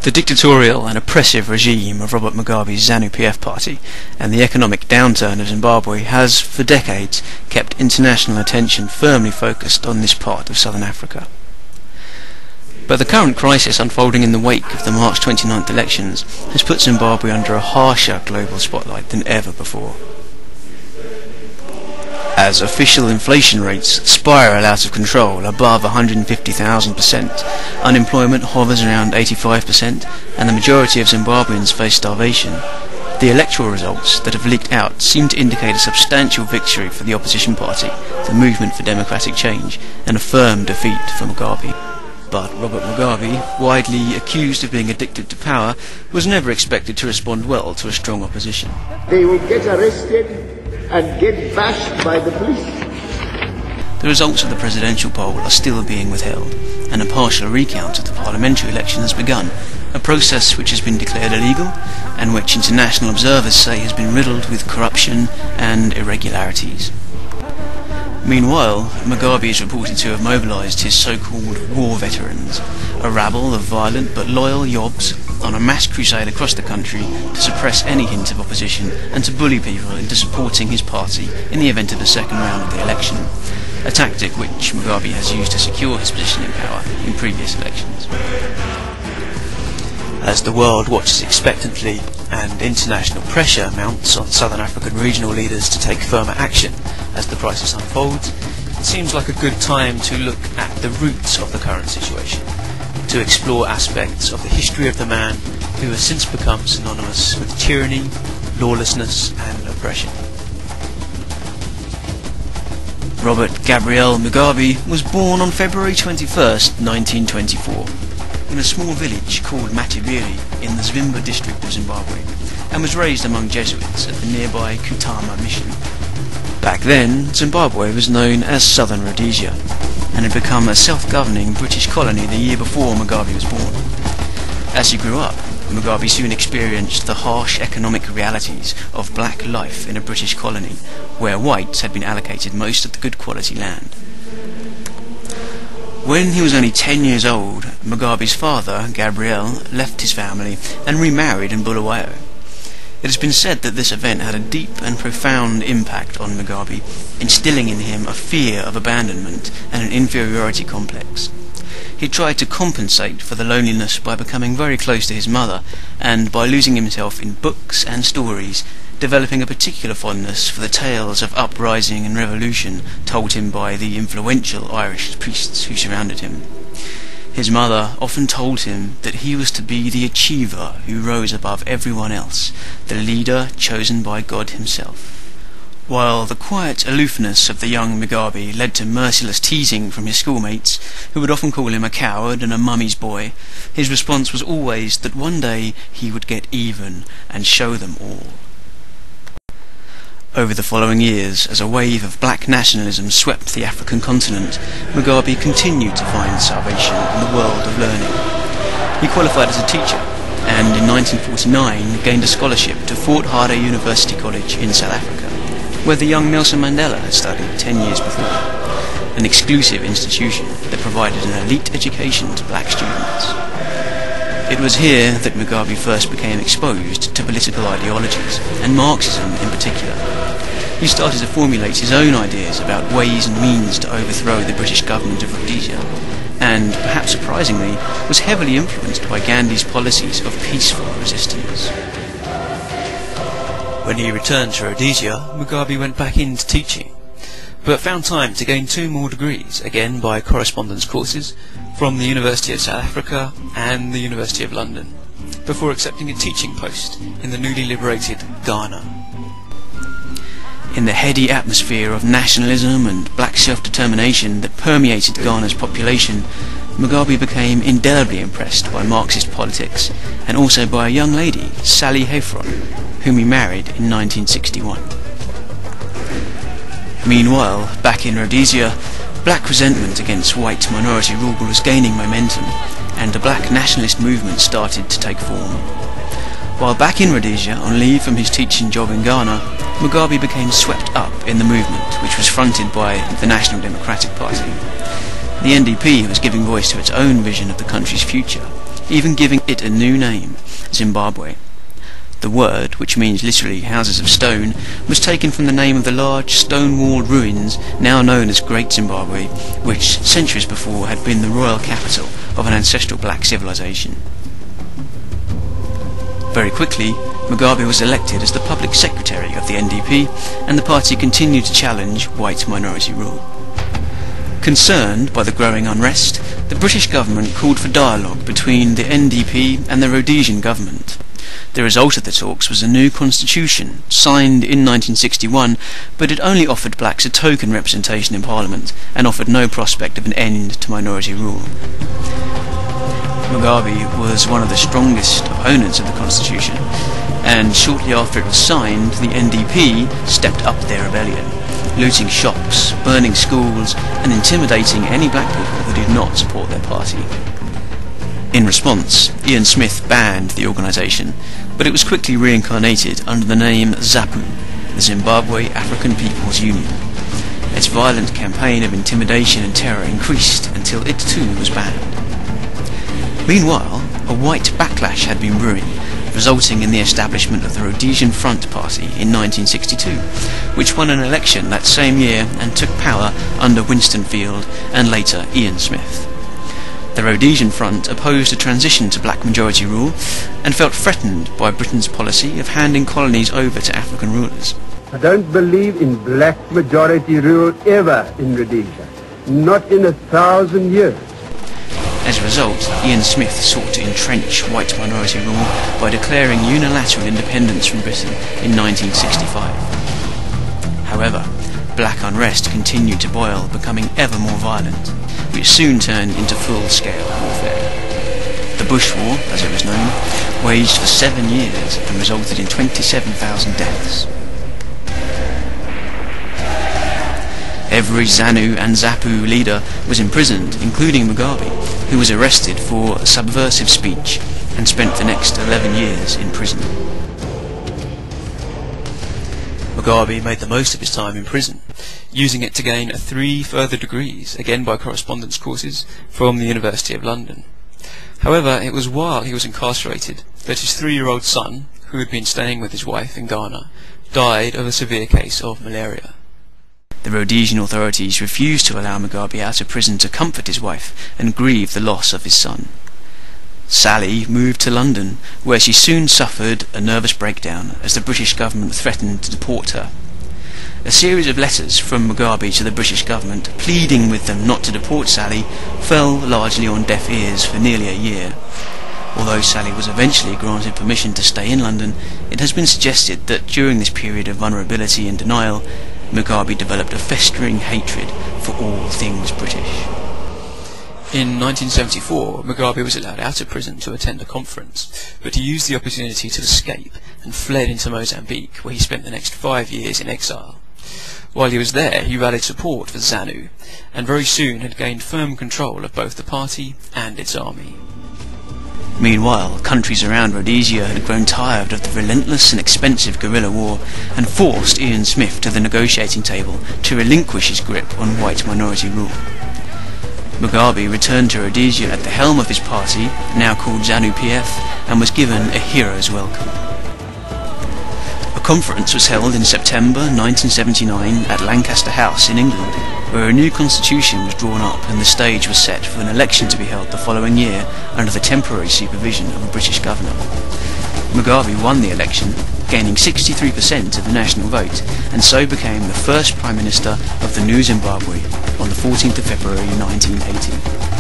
The dictatorial and oppressive regime of Robert Mugabe's ZANU-PF party and the economic downturn of Zimbabwe has, for decades, kept international attention firmly focused on this part of southern Africa. But the current crisis unfolding in the wake of the March 29th elections has put Zimbabwe under a harsher global spotlight than ever before. As official inflation rates spiral out of control above 150,000%, unemployment hovers around 85%, and the majority of Zimbabweans face starvation, the electoral results that have leaked out seem to indicate a substantial victory for the opposition party, the Movement for Democratic Change, and a firm defeat for Mugabe. But Robert Mugabe, widely accused of being addicted to power, was never expected to respond well to a strong opposition. They will get arrested and get bashed by the police. The results of the presidential poll are still being withheld, and a partial recount of the parliamentary election has begun, a process which has been declared illegal and which international observers say has been riddled with corruption and irregularities. Meanwhile, Mugabe is reported to have mobilised his so-called war veterans, a rabble of violent but loyal Yobs, on a mass crusade across the country to suppress any hint of opposition and to bully people into supporting his party in the event of the second round of the election, a tactic which Mugabe has used to secure his position in power in previous elections. As the world watches expectantly and international pressure mounts on Southern African regional leaders to take firmer action as the crisis unfolds, it seems like a good time to look at the roots of the current situation, to explore aspects of the history of the man who has since become synonymous with tyranny, lawlessness and oppression. Robert Gabriel Mugabe was born on February 21st, 1924, in a small village called Matibiri in the Zimbabwe district of Zimbabwe, and was raised among Jesuits at the nearby Kutama mission. Back then, Zimbabwe was known as Southern Rhodesia, and had become a self-governing British colony the year before Mugabe was born. As he grew up, Mugabe soon experienced the harsh economic realities of black life in a British colony, where whites had been allocated most of the good quality land. When he was only 10 years old, Mugabe's father, Gabriel, left his family and remarried in Bulawayo. It has been said that this event had a deep and profound impact on Mugabe, instilling in him a fear of abandonment and an inferiority complex. He tried to compensate for the loneliness by becoming very close to his mother, and by losing himself in books and stories, developing a particular fondness for the tales of uprising and revolution told him by the influential Irish priests who surrounded him. His mother often told him that he was to be the achiever who rose above everyone else, the leader chosen by God himself. While the quiet aloofness of the young Mugabe led to merciless teasing from his schoolmates, who would often call him a coward and a mummy's boy, his response was always that one day he would get even and show them all. Over the following years, as a wave of black nationalism swept the African continent, Mugabe continued to find salvation in the world of learning. He qualified as a teacher, and in 1949 gained a scholarship to Fort Hare University College in South Africa, where the young Nelson Mandela had studied 10 years before, an exclusive institution that provided an elite education to black students. It was here that Mugabe first became exposed to political ideologies, and Marxism in particular. He started to formulate his own ideas about ways and means to overthrow the British government of Rhodesia, and, perhaps surprisingly, was heavily influenced by Gandhi's policies of peaceful resistance. When he returned to Rhodesia, Mugabe went back into teaching, but found time to gain 2 more degrees, again by correspondence courses, from the University of South Africa and the University of London, before accepting a teaching post in the newly liberated Ghana. In the heady atmosphere of nationalism and black self-determination that permeated Ghana's population, Mugabe became indelibly impressed by Marxist politics, and also by a young lady, Sally Heffron, whom he married in 1961. Meanwhile, back in Rhodesia, black resentment against white minority rule was gaining momentum, and a black nationalist movement started to take form. While back in Rhodesia, on leave from his teaching job in Ghana, Mugabe became swept up in the movement, which was fronted by the National Democratic Party. The NDP was giving voice to its own vision of the country's future, even giving it a new name, Zimbabwe. The word, which means literally houses of stone, was taken from the name of the large stone-walled ruins now known as Great Zimbabwe, which centuries before had been the royal capital of an ancestral black civilization. Very quickly, Mugabe was elected as the public secretary of the NDP, and the party continued to challenge white minority rule. Concerned by the growing unrest, the British government called for dialogue between the NDP and the Rhodesian government. The result of the talks was a new constitution, signed in 1961, but it only offered blacks a token representation in Parliament, and offered no prospect of an end to minority rule. Mugabe was one of the strongest opponents of the constitution, and shortly after it was signed, the NDP stepped up their rebellion, looting shops, burning schools, and intimidating any black people who did not support their party. In response, Ian Smith banned the organisation, but it was quickly reincarnated under the name ZAPU, the Zimbabwe African People's Union. Its violent campaign of intimidation and terror increased until it too was banned. Meanwhile, a white backlash had been brewing, resulting in the establishment of the Rhodesian Front Party in 1962, which won an election that same year and took power under Winston Field and later Ian Smith. The Rhodesian Front opposed a transition to black majority rule and felt threatened by Britain's policy of handing colonies over to African rulers. I don't believe in black majority rule ever in Rhodesia, not in 1,000 years. As a result, Ian Smith sought to entrench white minority rule by declaring unilateral independence from Britain in 1965. However, black unrest continued to boil, becoming ever more violent, which soon turned into full-scale warfare. The Bush War, as it was known, waged for 7 years and resulted in 27,000 deaths. Every ZANU and ZAPU leader was imprisoned, including Mugabe, who was arrested for subversive speech and spent the next 11 years in prison. Mugabe made the most of his time in prison, using it to gain 3 further degrees, again by correspondence courses, from the University of London. However, it was while he was incarcerated that his 3-year-old son, who had been staying with his wife in Ghana, died of a severe case of malaria. The Rhodesian authorities refused to allow Mugabe out of prison to comfort his wife and grieve the loss of his son. Sally moved to London, where she soon suffered a nervous breakdown as the British government threatened to deport her. A series of letters from Mugabe to the British government pleading with them not to deport Sally fell largely on deaf ears for nearly a year. Although Sally was eventually granted permission to stay in London, it has been suggested that during this period of vulnerability and denial, Mugabe developed a festering hatred for all things British. In 1974, Mugabe was allowed out of prison to attend a conference, but he used the opportunity to escape and fled into Mozambique, where he spent the next 5 years in exile. While he was there, he rallied support for ZANU, and very soon had gained firm control of both the party and its army. Meanwhile, countries around Rhodesia had grown tired of the relentless and expensive guerrilla war and forced Ian Smith to the negotiating table to relinquish his grip on white minority rule. Mugabe returned to Rhodesia at the helm of his party, now called ZANU-PF, and was given a hero's welcome. A conference was held in September 1979 at Lancaster House in England, where a new constitution was drawn up and the stage was set for an election to be held the following year under the temporary supervision of a British governor. Mugabe won the election, gaining 63% of the national vote, and so became the first Prime Minister of the new Zimbabwe on the 14th of February 1980.